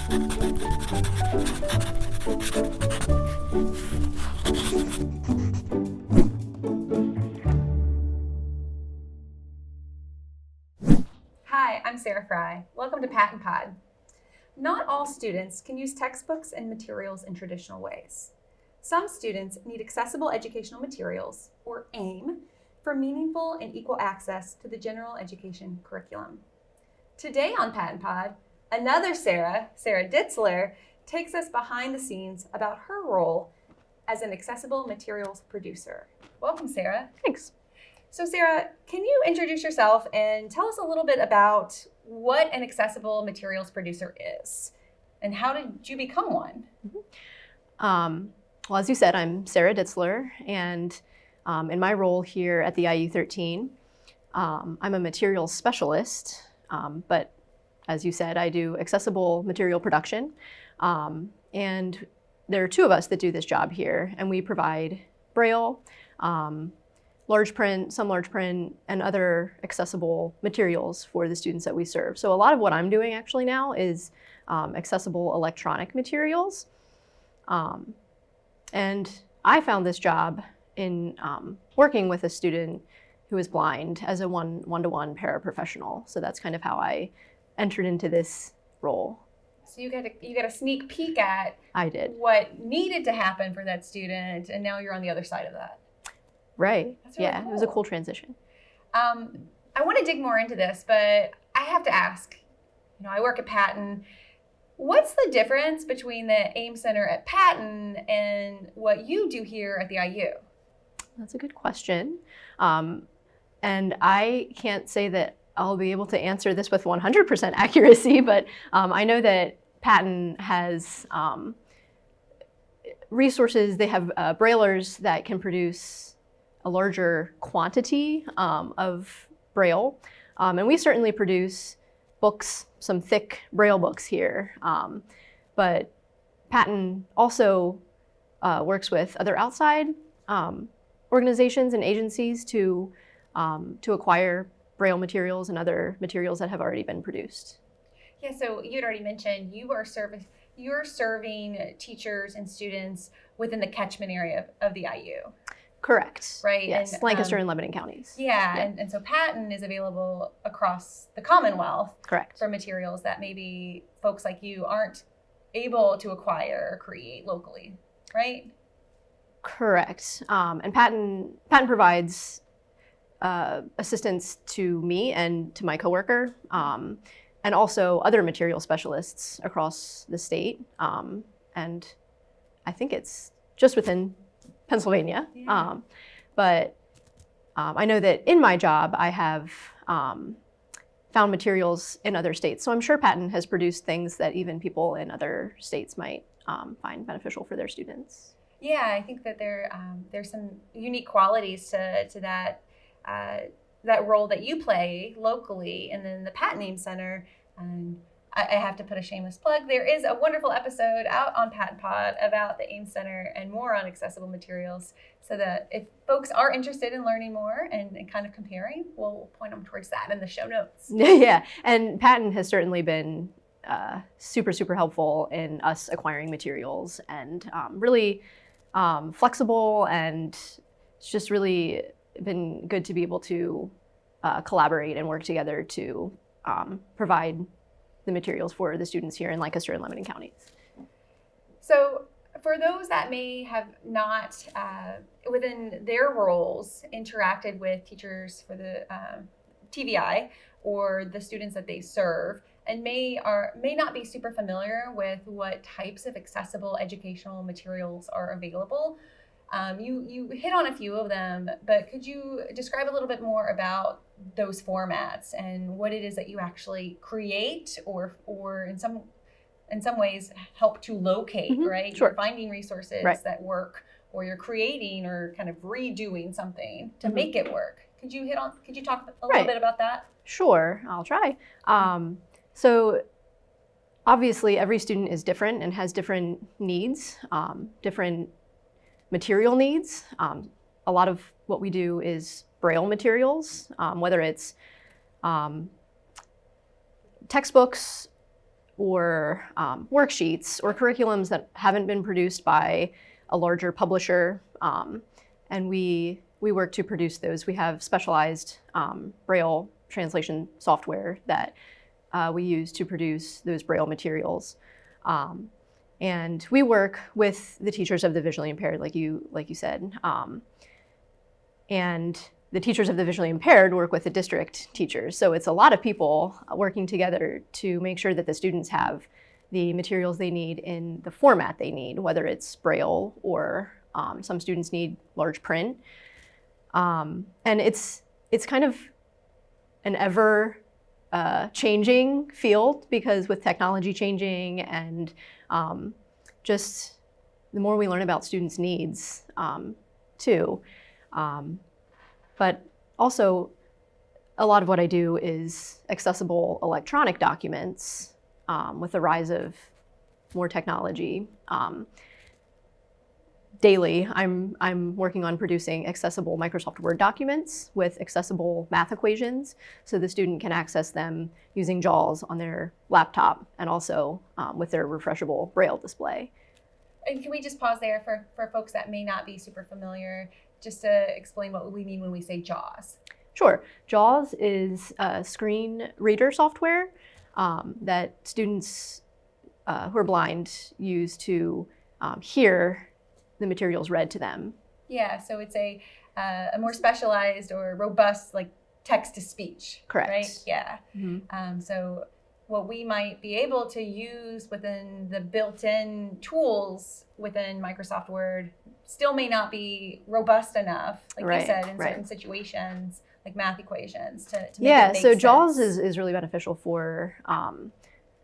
Hi, I'm Sarah Fry. Welcome to PaTTAnpod. Not all students can use textbooks and materials in traditional ways. Some students need accessible educational materials, or AIM, for meaningful and equal access to the general education curriculum. Today on PaTTAnpod, another Sarah Ditzler, takes us behind the scenes about her role as an accessible materials producer. Welcome, Sarah. Thanks. So Sarah, can you introduce yourself and tell us a little bit about what an accessible materials producer is and how did you become one? Well, as you said, I'm Sarah Ditzler, and in my role here at the IU13, I'm a materials specialist, but as you said, I do accessible material production, and there are two of us that do this job here, and we provide Braille, large print, some large print, and other accessible materials for the students that we serve. So a lot of what I'm doing actually now is accessible electronic materials. And I found this job in working with a student who is blind as a one-to-one paraprofessional. So that's kind of how I entered into this role. So you got a sneak peek at I did. What needed to happen for that student, and now you're on the other side of that. Right. That's really cool. It was a cool transition. I want to dig more into this, but I have to ask, I work at Patten. What's the difference between the AIM Center at Patten and what you do here at the IU? That's a good question. And I can't say that I'll be able to answer this with 100% accuracy, but I know that Patten has resources. They have braillers that can produce a larger quantity of Braille. And we certainly produce books, some thick Braille books here. But Patten also works with other outside organizations and agencies to acquire Braille materials and other materials that have already been produced. Yeah, so you had already mentioned you're serving teachers and students within the catchment area of the IU. Correct. Right. Yes, and, Lancaster and Lebanon counties. Yeah, yeah. And so Patten is available across the Commonwealth. Correct. For materials that maybe folks like you aren't able to acquire or create locally, right? Correct. And Patten provides assistance to me and to my coworker, and also other material specialists across the state. And I think it's just within Pennsylvania. Yeah. But I know that in my job, I have found materials in other states. So I'm sure Patten has produced things that even people in other states might find beneficial for their students. Yeah, I think that there's some unique qualities to that role that you play locally, and then the Patten AIM Center. I have to put a shameless plug. There is a wonderful episode out on PaTTAnpod about the AIM Center and more on accessible materials, so that if folks are interested in learning more and kind of comparing, we'll point them towards that in the show notes. Yeah, and Patten has certainly been super, super helpful in us acquiring materials, and really flexible, and it's just really been good to be able to collaborate and work together to provide the materials for the students here in Lancaster and Lebanon counties. So for those that may have not, within their roles, interacted with teachers for the TVI or the students that they serve, and may not be super familiar with what types of accessible educational materials are available, you hit on a few of them, but could you describe a little bit more about those formats and what it is that you actually create or in some ways help to locate, right? Sure. You're finding resources that work, or you're creating or kind of redoing something to make it work. Could you talk a little bit about that? Sure, I'll try. So obviously every student is different and has different needs, different material needs. A lot of what we do is Braille materials, whether it's textbooks or worksheets or curriculums that haven't been produced by a larger publisher. And we work to produce those. We have specialized Braille translation software that we use to produce those Braille materials. And we work with the teachers of the visually impaired, like you said. And the teachers of the visually impaired work with the district teachers. So it's a lot of people working together to make sure that the students have the materials they need in the format they need, whether it's Braille or some students need large print. And it's kind of an ever changing field, because with technology changing and just the more we learn about students' needs too. But also, a lot of what I do is accessible electronic documents with the rise of more technology. Daily, I'm working on producing accessible Microsoft Word documents with accessible math equations, so the student can access them using JAWS on their laptop and also with their refreshable Braille display. And can we just pause there for folks that may not be super familiar, just to explain what we mean when we say JAWS? Sure. JAWS is a screen reader software that students who are blind use to hear the materials read to them. Yeah, so it's a more specialized or robust, like, text-to-speech. Correct. Right? Yeah. Mm-hmm. So what we might be able to use within the built-in tools within Microsoft Word still may not be robust enough, like you said, in certain situations, like math equations, to make it make so sense. JAWS is really beneficial for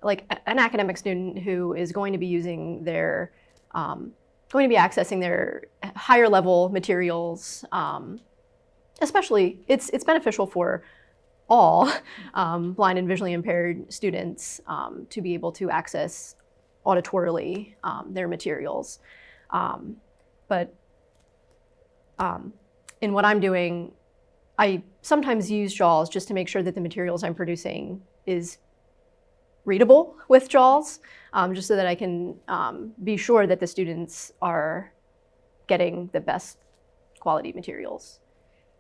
like an academic student who is going to be using their, going to be accessing their higher level materials. Especially, it's beneficial for all blind and visually impaired students to be able to access auditorily their materials. But in what I'm doing, I sometimes use JAWS just to make sure that the materials I'm producing is readable with JAWS, just so that I can be sure that the students are getting the best quality materials.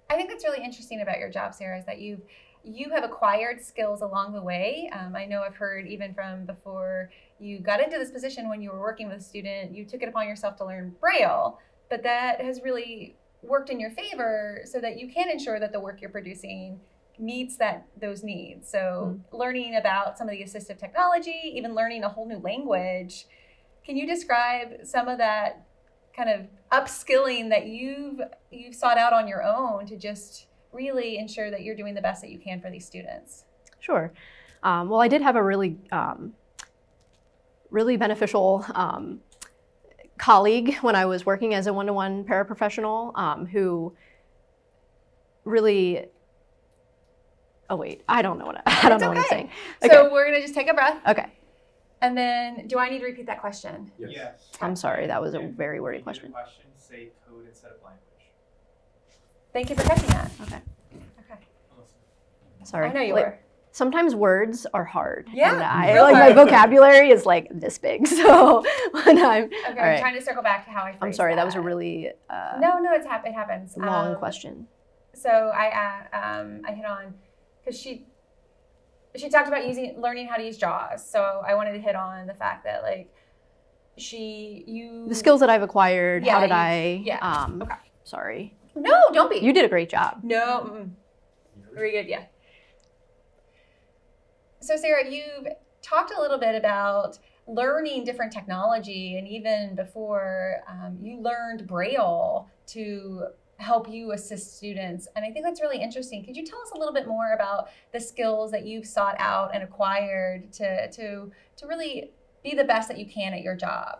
I think that's really interesting about your job, Sarah, is that you have acquired skills along the way. I know I've heard even from before you got into this position, when you were working with a student, you took it upon yourself to learn Braille, but that has really worked in your favor so that you can ensure that the work you're producing meets those needs. So learning about some of the assistive technology, even learning a whole new language. Can you describe some of that kind of upskilling that you've sought out on your own to just really ensure that you're doing the best that you can for these students? Sure. Well, I did have a really beneficial colleague when I was working as a one-to-one paraprofessional who really, I don't know what I'm saying. Okay. So we're gonna just take a breath. Okay. And then, do I need to repeat that question? Yes. I'm sorry, that was a very wordy question. Say code instead of language. Thank you for catching that. Okay. Okay. Sorry. I know you were. Sometimes words are hard. Yeah, And real my hard. vocabulary is like this big. So when I'm Okay, all I'm right. trying to circle back to how I phrased I'm sorry, that was a really No, it happens. long question. So I hit on, because she talked about learning how to use JAWS. So I wanted to hit on the fact that, like, the skills that I've acquired. Yeah, how did I? okay. Sorry. No, don't be. You did a great job. No. Very good. Yeah. So Sarah, you've talked a little bit about learning different technology, and even before you learned Braille to help you assist students. And I think that's really interesting. Could you tell us a little bit more about the skills that you've sought out and acquired to really be the best that you can at your job?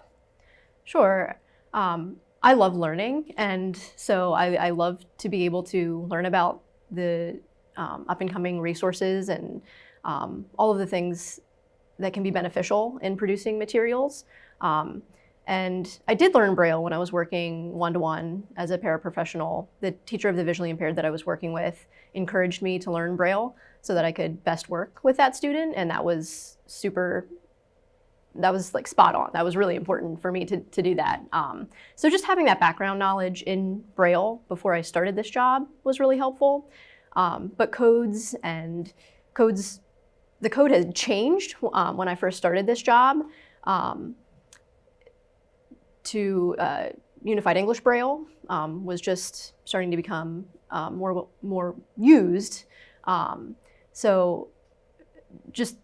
Sure. I love learning, and so I love to be able to learn about the up and coming resources and all of the things that can be beneficial in producing materials. And I did learn Braille when I was working one-to-one as a paraprofessional. The teacher of the visually impaired that I was working with encouraged me to learn Braille so that I could best work with that student, and that was super that was like spot on. That was really important for me to do that. So just having that background knowledge in Braille before I started this job was really helpful. But the code had changed when I first started this job to Unified English Braille was just starting to become more used. So just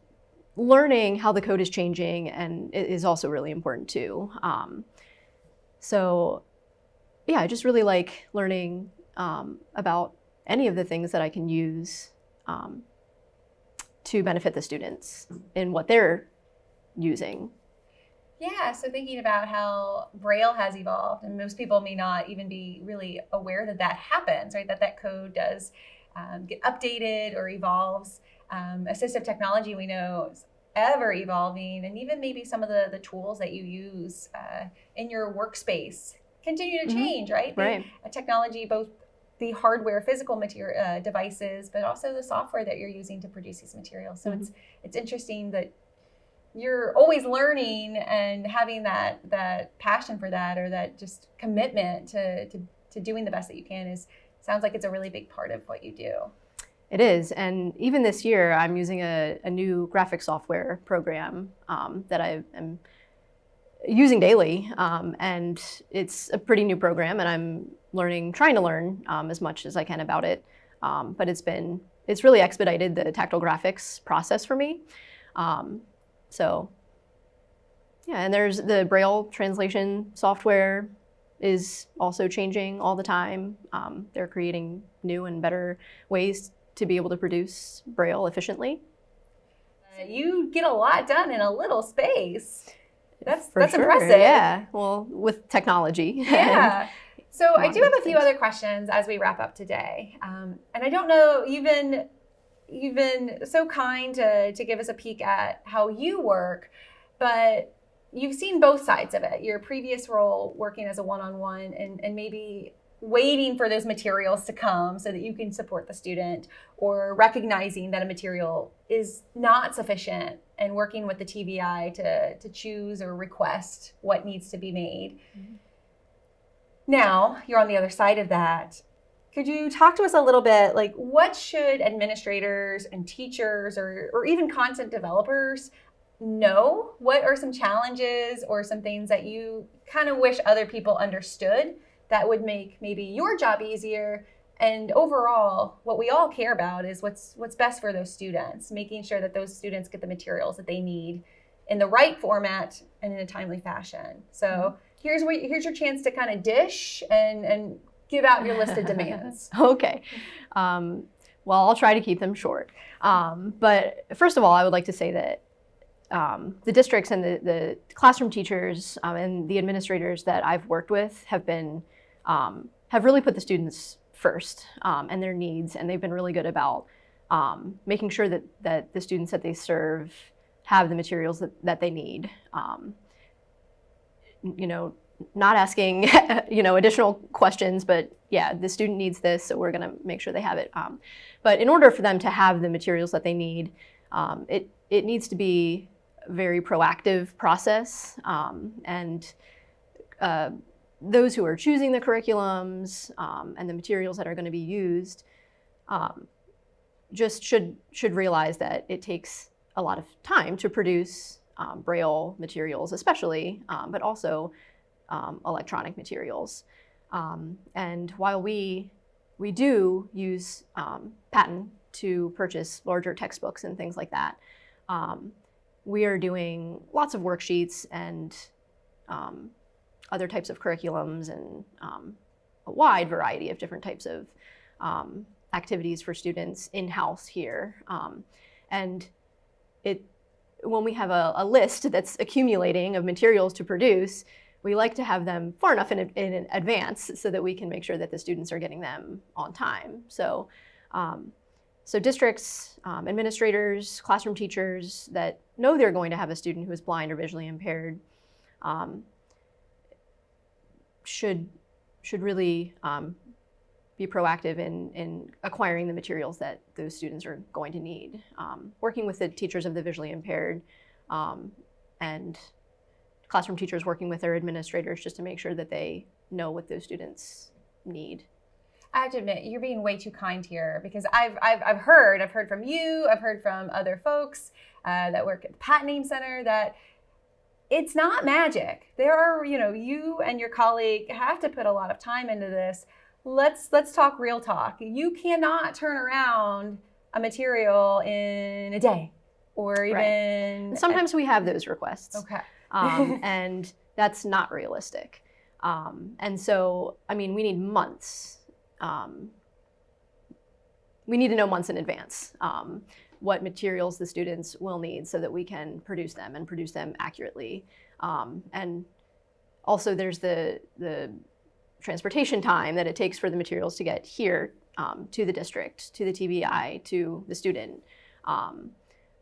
learning how the code is changing and it is also really important too. So yeah, I just really like learning about any of the things that I can use to benefit the students in what they're using. Yeah, so thinking about how Braille has evolved, and most people may not even be really aware that that happens, right? That code does get updated or evolves. Assistive technology, we know, is ever evolving, and even maybe some of the tools that you use in your workspace continue to change, right? Right. Technology, both the hardware, physical material devices, but also the software that you're using to produce these materials. So it's interesting that you're always learning and having that passion for that, or that just commitment to doing the best that you can sounds like it's a really big part of what you do. It is, and even this year I'm using a new graphic software program that I am using daily, and it's a pretty new program, and I'm trying to learn as much as I can about it. But it's really expedited the tactile graphics process for me. So yeah, and there's the Braille translation software is also changing all the time. They're creating new and better ways to be able to produce Braille efficiently. You get a lot done in a little space. That's sure. Impressive. Yeah, well, with technology. Yeah. So I do have a few other questions as we wrap up today. And I don't know, you've been so kind to give us a peek at how you work, but you've seen both sides of it. Your previous role working as a one-on-one and maybe waiting for those materials to come so that you can support the student, or recognizing that a material is not sufficient and working with the TVI to choose or request what needs to be made. Mm-hmm. Now you're on the other side of that. Could you talk to us a little bit, like what should administrators and teachers or even content developers know? What are some challenges or some things that you kind of wish other people understood that would make maybe your job easier? And overall, what we all care about is what's best for those students, making sure that those students get the materials that they need in the right format and in a timely fashion. So here's your chance to kind of dish and give out your list of demands. Okay. Well, I'll try to keep them short. But first of all, I would like to say that the districts and the classroom teachers and the administrators that I've worked with have really put the students first and their needs, and they've been really good about making sure that the students that they serve have the materials that they need. Not asking additional questions, but yeah, the student needs this, so we're going to make sure they have it. But in order for them to have the materials that they need, it needs to be a very proactive process, and those who are choosing the curriculums and the materials that are going to be used just should realize that it takes a lot of time to produce Braille materials, especially, but also electronic materials. And while we do use PaTTAN to purchase larger textbooks and things like that, we are doing lots of worksheets and other types of curriculums and a wide variety of different types of activities for students in-house here. And when we have a list that's accumulating of materials to produce, we like to have them far enough in advance so that we can make sure that the students are getting them on time. So districts, administrators, classroom teachers that know they're going to have a student who is blind or visually impaired should really be proactive in acquiring the materials that those students are going to need. Working with the teachers of the visually impaired and classroom teachers working with their administrators just to make sure that they know what those students need. I have to admit, you're being way too kind here, because I've heard from you, I've heard from other folks that work at the PaTTANpod Center that it's not magic. There are, you and your colleague have to put a lot of time into this. Let's talk real talk. You cannot turn around a material in a day or even. Right. Sometimes we have those requests. Okay. And that's not realistic. And so, we need months. We need to know months in advance what materials the students will need so that we can produce them and produce them accurately. And also there's the transportation time that it takes for the materials to get here to the district, to the TBI, to the student.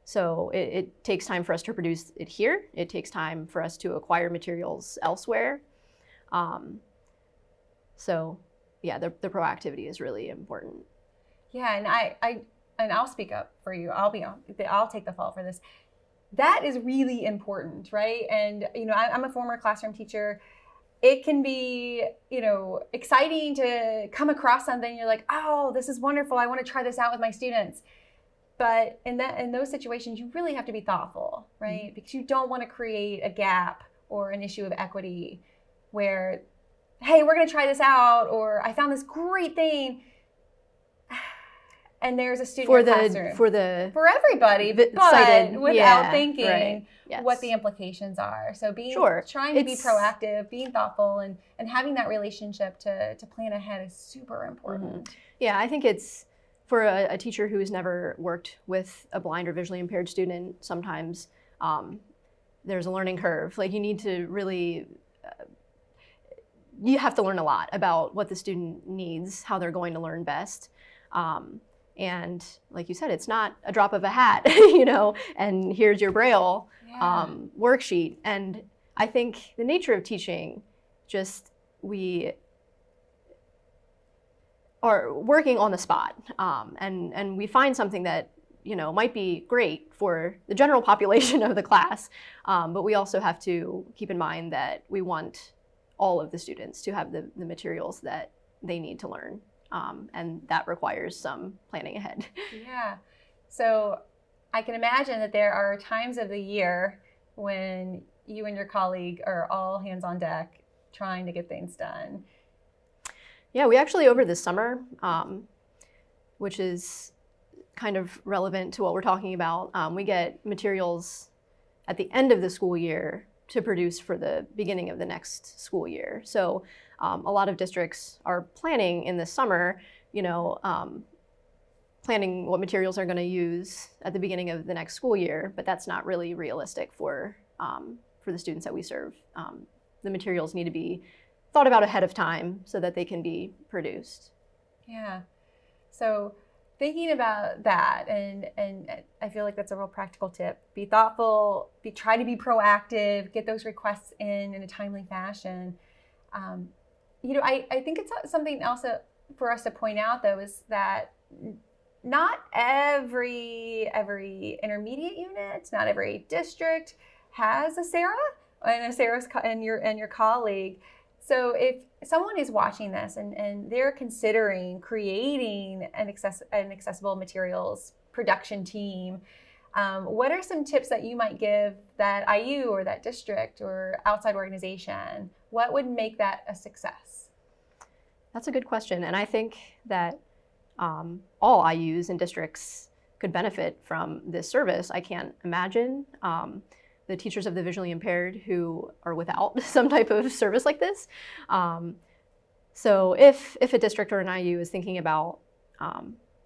So it takes time for us to produce it here. It takes time for us to acquire materials elsewhere. So yeah, the proactivity is really important. Yeah, and I'll speak up for you. I'll take the fall for this. That is really important, right? And I'm a former classroom teacher. It can be, exciting to come across something. You're like, oh, this is wonderful. I want to try this out with my students. But in those situations, you really have to be thoughtful, right? Mm-hmm. Because you don't want to create a gap or an issue of equity where, hey, we're going to try this out, or I found this great thing. And there's a student in the classroom. For everybody, but without thinking what the implications are. So trying to be proactive, being thoughtful, and having that relationship to plan ahead is super important. Mm-hmm. Yeah, I think it's for a teacher who has never worked with a blind or visually impaired student, sometimes there's a learning curve. Like you need to really, you have to learn a lot about what the student needs, how they're going to learn best. And like you said, it's not a drop of a hat, and here's your Braille worksheet. And I think the nature of teaching, we are working on the spot, and we find something that might be great for the general population of the class, but we also have to keep in mind that we want all of the students to have the materials that they need to learn. And that requires some planning ahead. Yeah. So I can imagine that there are times of the year when you and your colleague are all hands on deck trying to get things done. Yeah, we actually, over the summer, which is kind of relevant to what we're talking about, we get materials at the end of the school year to produce for the beginning of the next school year. So a lot of districts are planning in the summer, planning what materials they're going to use at the beginning of the next school year, but that's not really realistic for the students that we serve. The materials need to be thought about ahead of time so that they can be produced. Yeah. So thinking about that, and I feel like that's a real practical tip. Be thoughtful, try to be proactive, get those requests in a timely fashion. I think it's something else for us to point out, though, is that not every intermediate unit, not every district has a Sarah and your colleague. So if someone is watching this and they're considering creating an accessible materials production team, what are some tips that you might give that IU or that district or outside organization? What would make that a success? That's a good question. And I think that all IUs and districts could benefit from this service. I can't imagine the teachers of the visually impaired who are without some type of service like this. So if a district or an IU is thinking about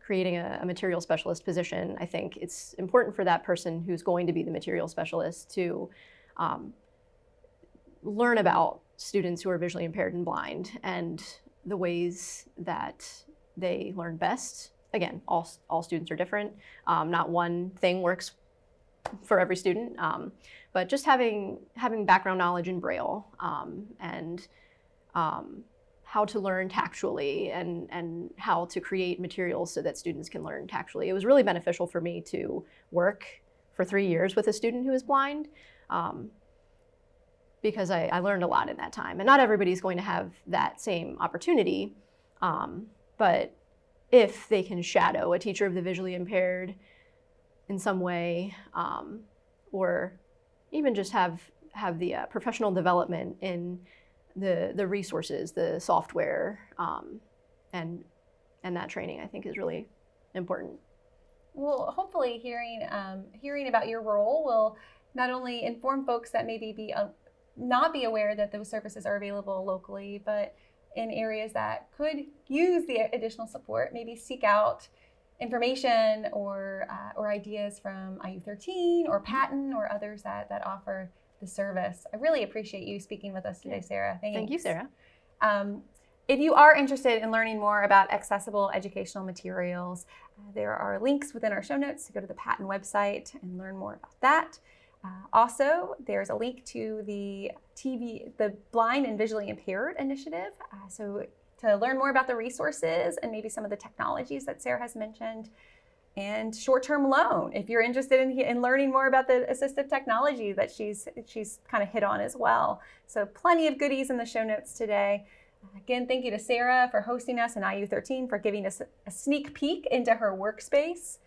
creating a material specialist position, I think it's important for that person who's going to be the material specialist to learn about students who are visually impaired and blind and the ways that they learn best. Again, all students are different. Not one thing works for every student, but just having background knowledge in Braille and how to learn tactually and how to create materials so that students can learn tactually. It was really beneficial for me to work for 3 years with a student who is blind because I learned a lot in that time. And not everybody's going to have that same opportunity, but if they can shadow a teacher of the visually impaired in some way, or even just have the professional development in the resources, the software, and that training, I think, is really important. Well, hopefully hearing about your role will not only inform folks that maybe not be aware that those services are available locally, but in areas that could use the additional support, maybe seek out information or ideas from IU13 or PaTTAN or others that offer the service. I really appreciate you speaking with us today, Sarah. Thanks. Thank you, Sarah. If you are interested in learning more about accessible educational materials, there are links within our show notes to go to the PaTTAN website and learn more about that. Also, there's a link to the Blind and Visually Impaired initiative. So to learn more about the resources and maybe some of the technologies that Sarah has mentioned, and short-term loan, if you're interested in learning more about the assistive technology that she's kind of hit on as well. So plenty of goodies in the show notes today. Again, thank you to Sarah for hosting us, and IU13 for giving us a sneak peek into her workspace.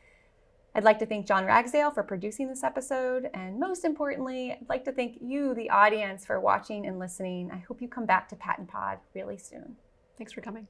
I'd like to thank John Ragsdale for producing this episode, and most importantly, I'd like to thank you, the audience, for watching and listening. I hope you come back to PaTTAnpod really soon. Thanks for coming.